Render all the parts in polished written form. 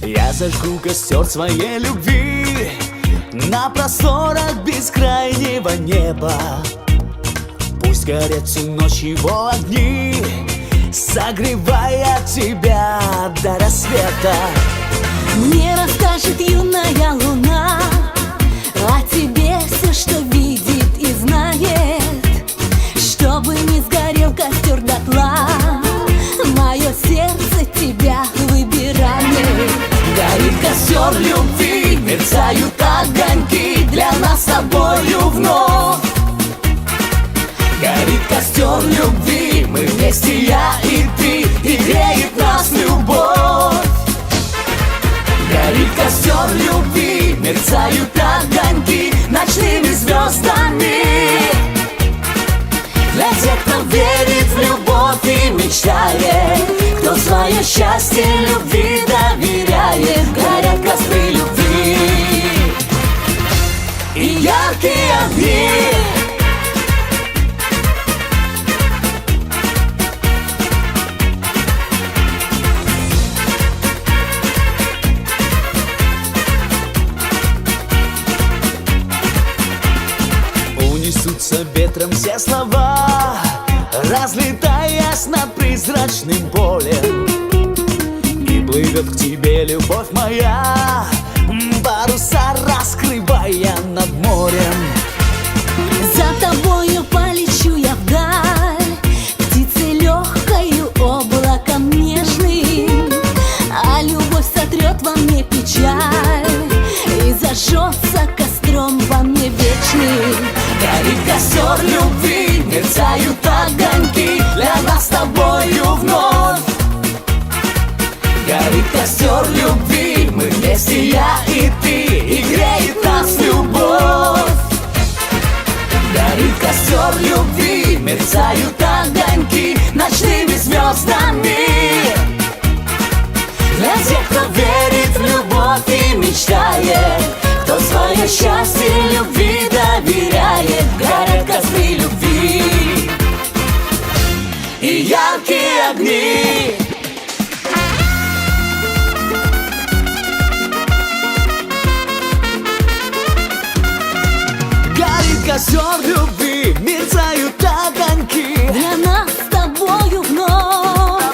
Я зажгу костер своей любви на просторах бескрайнего неба. Пусть горят всю ночь его огни, согревая тебя до рассвета. Мне расскажет юная луна о тебе все, что видит и знает. Чтобы не сгорел костер дотла, мое сердце тебя выбирает. Горит костер любви, мерцают огоньки для нас с тобою вновь. Горит костер любви, мы вместе, я и ты, и греет нас любовь. Горит костер любви, мерцают огоньки ночными звездами. Для тех, кто верит в любовь и мечтает, кто свое счастье любви доверяет. Горят костры любви и яркие огни. Унесутся ветром все слова, разлетаясь над призрачным полем. И плывет к тебе любовь моя, паруса раскрывая над морем. За тобою полечу я вдаль, птицей легкою, облаком нежным. А любовь сотрет во мне печаль и зажжется костром во мне вечным. Горит костер любви, мерцают огоньки для нас с тобою вновь. Горит костер любви, мы вместе, я и ты, и греет нас любовь. Горит костер любви, мерцают огоньки ночными звездами. Для тех, кто верит в любовь и мечтает, кто свое счастье любви доверяет. Горят костры любви и яркие огни. Горит костер любви, мерцают огоньки для нас с тобою вновь.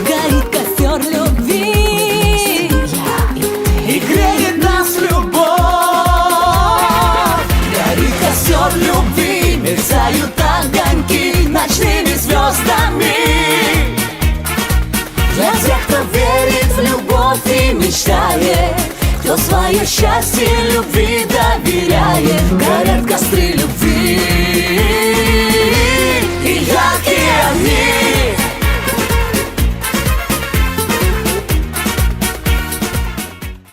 Горит костер любви и греет нас любовь. Горит костер любви, мерцают огоньки ночными звездами. Для тех, кто верит в любовь и мечтает, кто свое счастье любви доверяет. Горят костры любви.